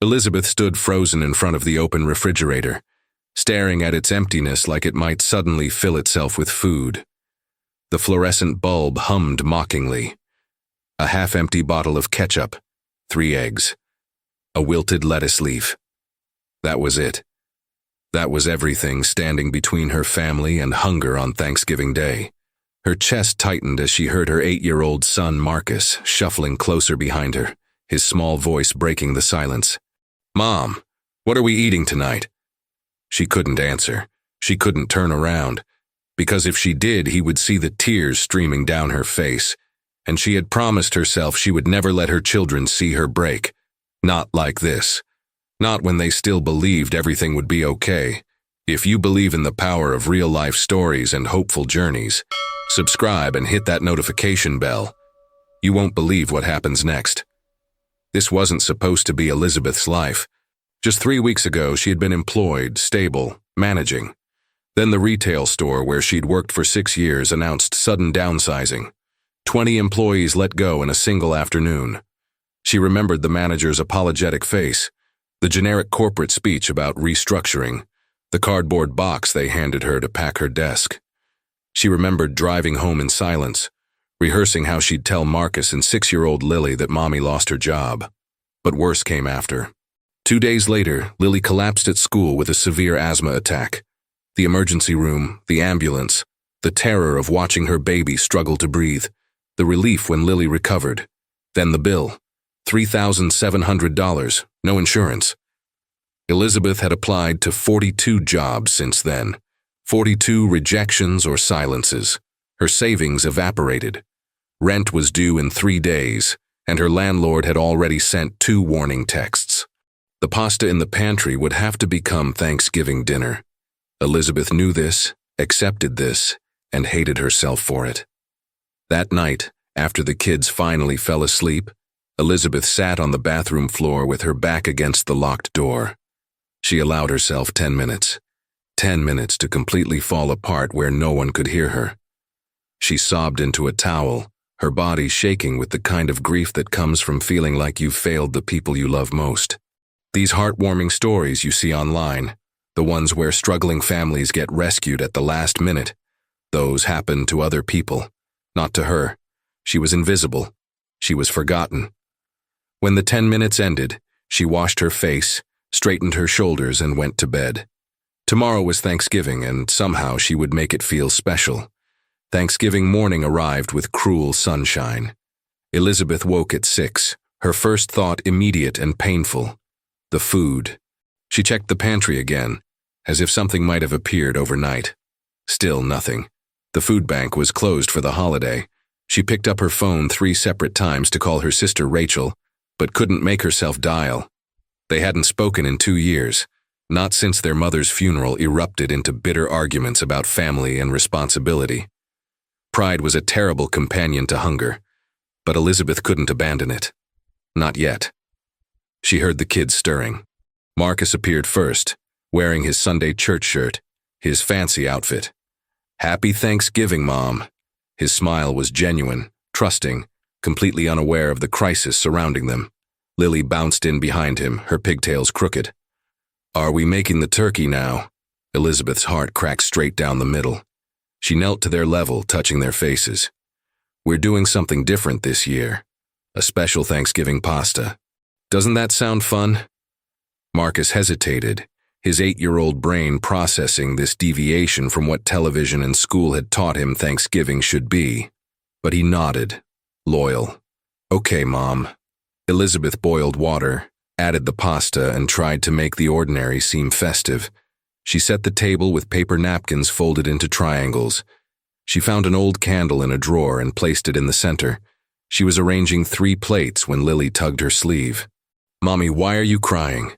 Elizabeth stood frozen in front of the open refrigerator, staring at its emptiness like it might suddenly fill itself with food. The fluorescent bulb hummed mockingly. A half-empty bottle of ketchup, 3 eggs, a wilted lettuce leaf. That was it. That was everything standing between her family and hunger on Thanksgiving Day. Her chest tightened as she heard her 8-year-old son Marcus shuffling closer behind her, his small voice breaking the silence. "Mom, what are we eating tonight?" She couldn't answer. She couldn't turn around, because if she did, he would see the tears streaming down her face, and she had promised herself she would never let her children see her break. Not like this. Not when they still believed everything would be okay. If you believe in the power of real-life stories and hopeful journeys, subscribe and hit that notification bell. You won't believe what happens next. This wasn't supposed to be Elizabeth's life. Just 3 weeks ago, she had been employed, stable, managing. Then the retail store where she'd worked for 6 years announced sudden downsizing. 20 employees let go in a single afternoon. She remembered the manager's apologetic face, the generic corporate speech about restructuring, the cardboard box they handed her to pack her desk. She remembered driving home in silence, rehearsing how she'd tell Marcus and 6-year-old Lily that Mommy lost her job. But worse came after. 2 days later, Lily collapsed at school with a severe asthma attack. The emergency room, the ambulance, the terror of watching her baby struggle to breathe, the relief when Lily recovered. Then the bill. $3,700, no insurance. Elizabeth had applied to 42 jobs since then. 42 rejections or silences. Her savings evaporated. Rent was due in 3 days, and her landlord had already sent 2 warning texts. The pasta in the pantry would have to become Thanksgiving dinner. Elizabeth knew this, accepted this, and hated herself for it. That night, after the kids finally fell asleep, Elizabeth sat on the bathroom floor with her back against the locked door. She allowed herself 10 minutes. 10 minutes to completely fall apart where no one could hear her. She sobbed into a towel, her body shaking with the kind of grief that comes from feeling like you've failed the people you love most. These heartwarming stories you see online, the ones where struggling families get rescued at the last minute, those happen to other people, not to her. She was invisible. She was forgotten. When the 10 minutes ended, she washed her face, straightened her shoulders, and went to bed. Tomorrow was Thanksgiving, and somehow she would make it feel special. Thanksgiving morning arrived with cruel sunshine. Elizabeth woke at 6, her first thought immediate and painful. The food. She checked the pantry again, as if something might have appeared overnight. Still nothing. The food bank was closed for the holiday. She picked up her phone 3 separate times to call her sister Rachel, but couldn't make herself dial. They hadn't spoken in 2 years, not since their mother's funeral erupted into bitter arguments about family and responsibility. Pride was a terrible companion to hunger, but Elizabeth couldn't abandon it. Not yet. She heard the kids stirring. Marcus appeared first, wearing his Sunday church shirt, his fancy outfit. "Happy Thanksgiving, Mom." His smile was genuine, trusting, completely unaware of the crisis surrounding them. Lily bounced in behind him, her pigtails crooked. "Are we making the turkey now?" Elizabeth's heart cracked straight down the middle. She knelt to their level, touching their faces. "We're doing something different this year. A special Thanksgiving pasta. Doesn't that sound fun?" Marcus hesitated, his 8-year-old brain processing this deviation from what television and school had taught him Thanksgiving should be. But he nodded, loyal. "Okay, Mom." Elizabeth boiled water, added the pasta, and tried to make the ordinary seem festive. She set the table with paper napkins folded into triangles. She found an old candle in a drawer and placed it in the center. She was arranging 3 plates when Lily tugged her sleeve. "Mommy, why are you crying?"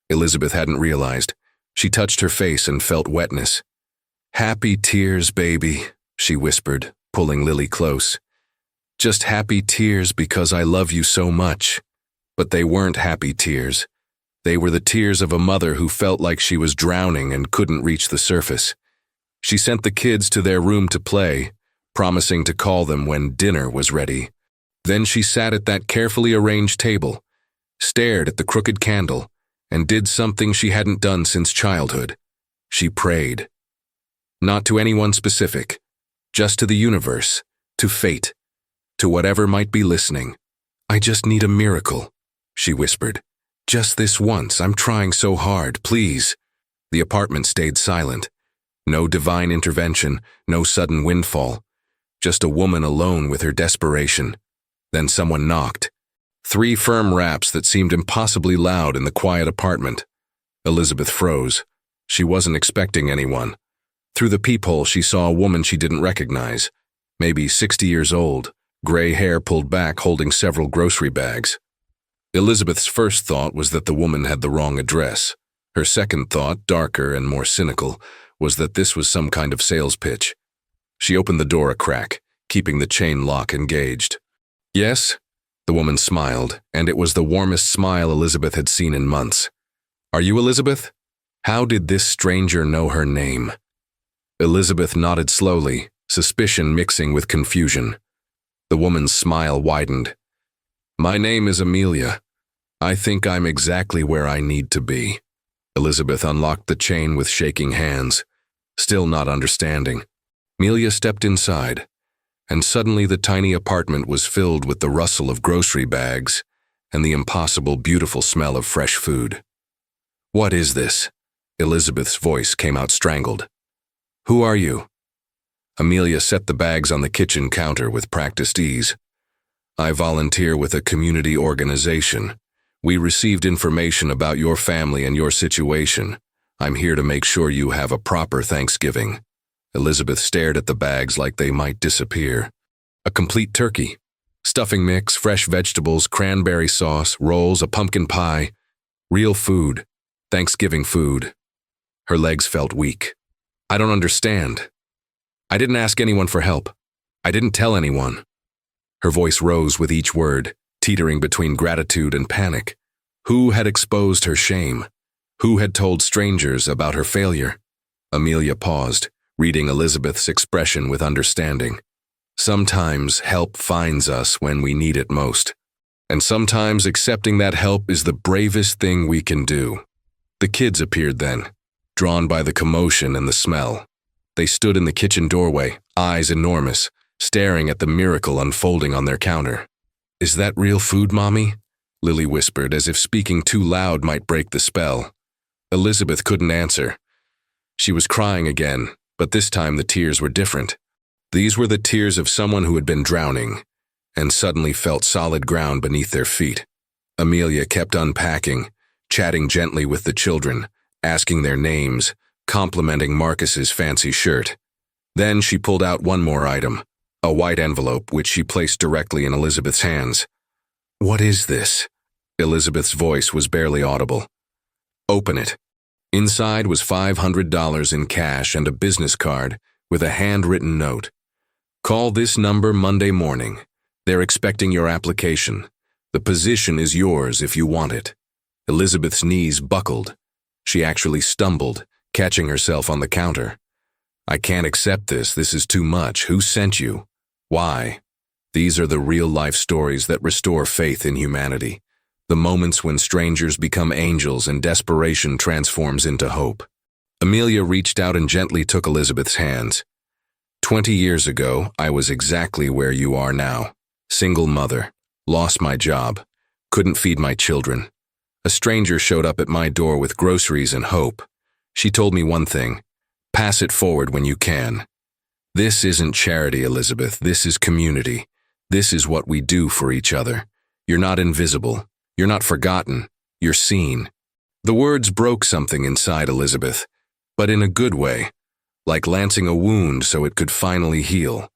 Elizabeth hadn't realized. She touched her face and felt wetness. "Happy tears, baby," she whispered, pulling Lily close. "Just happy tears because I love you so much." But they weren't happy tears. They were the tears of a mother who felt like she was drowning and couldn't reach the surface. She sent the kids to their room to play, promising to call them when dinner was ready. Then she sat at that carefully arranged table, stared at the crooked candle, and did something she hadn't done since childhood. She prayed. Not to anyone specific, just to the universe, to fate, to whatever might be listening. "I just need a miracle," she whispered. "Just this once, I'm trying so hard, please." The apartment stayed silent. No divine intervention, no sudden windfall. Just a woman alone with her desperation. Then someone knocked. 3 firm raps that seemed impossibly loud in the quiet apartment. Elizabeth froze. She wasn't expecting anyone. Through the peephole, she saw a woman she didn't recognize. Maybe 60 years old, gray hair pulled back holding several grocery bags. Elizabeth's first thought was that the woman had the wrong address. Her second thought, darker and more cynical, was that this was some kind of sales pitch. She opened the door a crack, keeping the chain lock engaged. "Yes?" The woman smiled, and it was the warmest smile Elizabeth had seen in months. "Are you Elizabeth?" How did this stranger know her name? Elizabeth nodded slowly, suspicion mixing with confusion. The woman's smile widened. "My name is Amelia. I think I'm exactly where I need to be." Elizabeth unlocked the chain with shaking hands, still not understanding. Amelia stepped inside, and suddenly the tiny apartment was filled with the rustle of grocery bags and the impossible beautiful smell of fresh food. "What is this?" Elizabeth's voice came out strangled. "Who are you?" Amelia set the bags on the kitchen counter with practiced ease. "I volunteer with a community organization. We received information about your family and your situation. I'm here to make sure you have a proper Thanksgiving." Elizabeth stared at the bags like they might disappear. A complete turkey. Stuffing mix, fresh vegetables, cranberry sauce, rolls, a pumpkin pie. Real food. Thanksgiving food. Her legs felt weak. "I don't understand. I didn't ask anyone for help. I didn't tell anyone." Her voice rose with each word, teetering between gratitude and panic. Who had exposed her shame? Who had told strangers about her failure? Amelia paused, reading Elizabeth's expression with understanding. Sometimes help finds us when we need it most. And sometimes accepting that help is the bravest thing we can do. The kids appeared then, drawn by the commotion and the smell. They stood in the kitchen doorway, eyes enormous, staring at the miracle unfolding on their counter. "Is that real food, Mommy?" Lily whispered, as if speaking too loud might break the spell. Elizabeth couldn't answer. She was crying again, but this time the tears were different. These were the tears of someone who had been drowning, and suddenly felt solid ground beneath their feet. Amelia kept unpacking, chatting gently with the children, asking their names, complimenting Marcus's fancy shirt. Then she pulled out one more item, a white envelope which she placed directly in Elizabeth's hands. "What is this?" Elizabeth's voice was barely audible. "Open it." Inside was $500 in cash and a business card with a handwritten note. "Call this number Monday morning. They're expecting your application. The position is yours if you want it." Elizabeth's knees buckled. She actually stumbled, catching herself on the counter. "I can't accept this. This is too much. Who sent you? Why?" These are the real-life stories that restore faith in humanity. The moments when strangers become angels and desperation transforms into hope. Amelia reached out and gently took Elizabeth's hands. 20 years ago, I was exactly where you are now. Single mother. Lost my job. Couldn't feed my children. A stranger showed up at my door with groceries and hope. She told me one thing. Pass it forward when you can. This isn't charity, Elizabeth. This is community. This is what we do for each other. You're not invisible. You're not forgotten. You're seen. The words broke something inside Elizabeth, but in a good way, like lancing a wound so it could finally heal.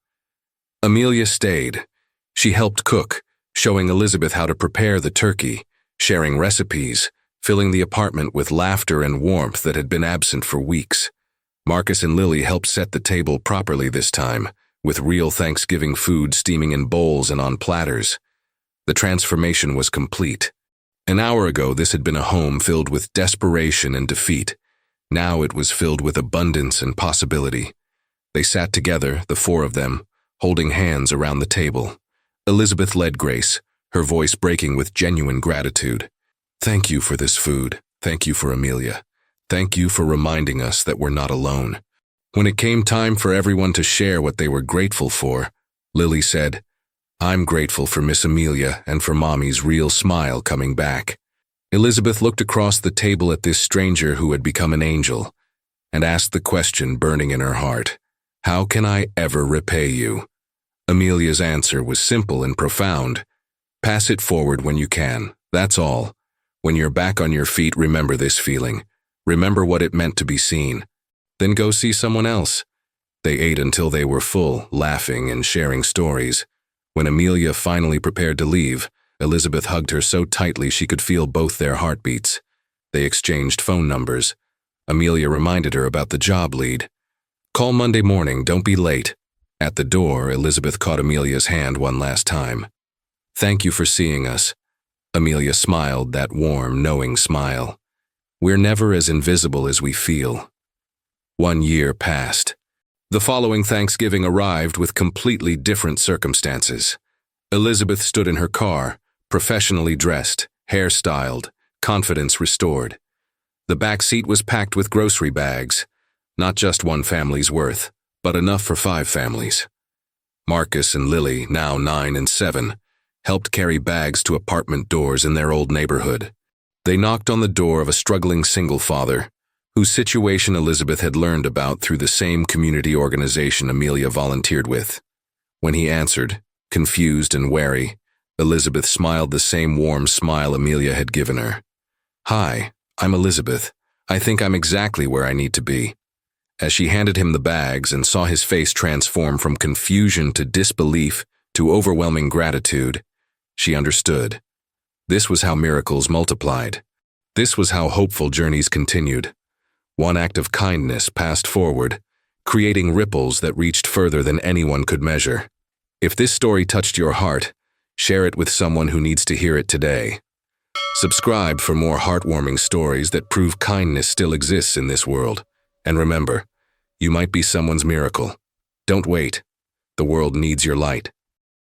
Amelia stayed. She helped cook, showing Elizabeth how to prepare the turkey, sharing recipes, filling the apartment with laughter and warmth that had been absent for weeks. Marcus and Lily helped set the table properly this time, with real Thanksgiving food steaming in bowls and on platters. The transformation was complete. An hour ago, this had been a home filled with desperation and defeat. Now it was filled with abundance and possibility. They sat together, the four of them, holding hands around the table. Elizabeth led grace, her voice breaking with genuine gratitude. Thank you for this food. Thank you for Amelia. Thank you for reminding us that we're not alone. When it came time for everyone to share what they were grateful for, Lily said, I'm grateful for Miss Amelia and for Mommy's real smile coming back. Elizabeth looked across the table at this stranger who had become an angel and asked the question burning in her heart, how can I ever repay you? Amelia's answer was simple and profound. Pass it forward when you can, that's all. When you're back on your feet, remember this feeling. Remember what it meant to be seen. Then go see someone else. They ate until they were full, laughing and sharing stories. When Amelia finally prepared to leave, Elizabeth hugged her so tightly she could feel both their heartbeats. They exchanged phone numbers. Amelia reminded her about the job lead. Call Monday morning, don't be late. At the door, Elizabeth caught Amelia's hand one last time. Thank you for seeing us. Amelia smiled, that warm, knowing smile. We're never as invisible as we feel. 1 year passed. The following Thanksgiving arrived with completely different circumstances. Elizabeth stood in her car, professionally dressed, hair styled, confidence restored. The back seat was packed with grocery bags, not just one family's worth, but enough for 5 families. Marcus and Lily, now 9 and 7, helped carry bags to apartment doors in their old neighborhood. They knocked on the door of a struggling single father, whose situation Elizabeth had learned about through the same community organization Amelia volunteered with. When he answered, confused and wary, Elizabeth smiled the same warm smile Amelia had given her. Hi, I'm Elizabeth. I think I'm exactly where I need to be. As she handed him the bags and saw his face transform from confusion to disbelief to overwhelming gratitude, she understood. This was how miracles multiplied. This was how hopeful journeys continued. One act of kindness passed forward, creating ripples that reached further than anyone could measure. If this story touched your heart, share it with someone who needs to hear it today. Subscribe for more heartwarming stories that prove kindness still exists in this world. And remember, you might be someone's miracle. Don't wait. The world needs your light.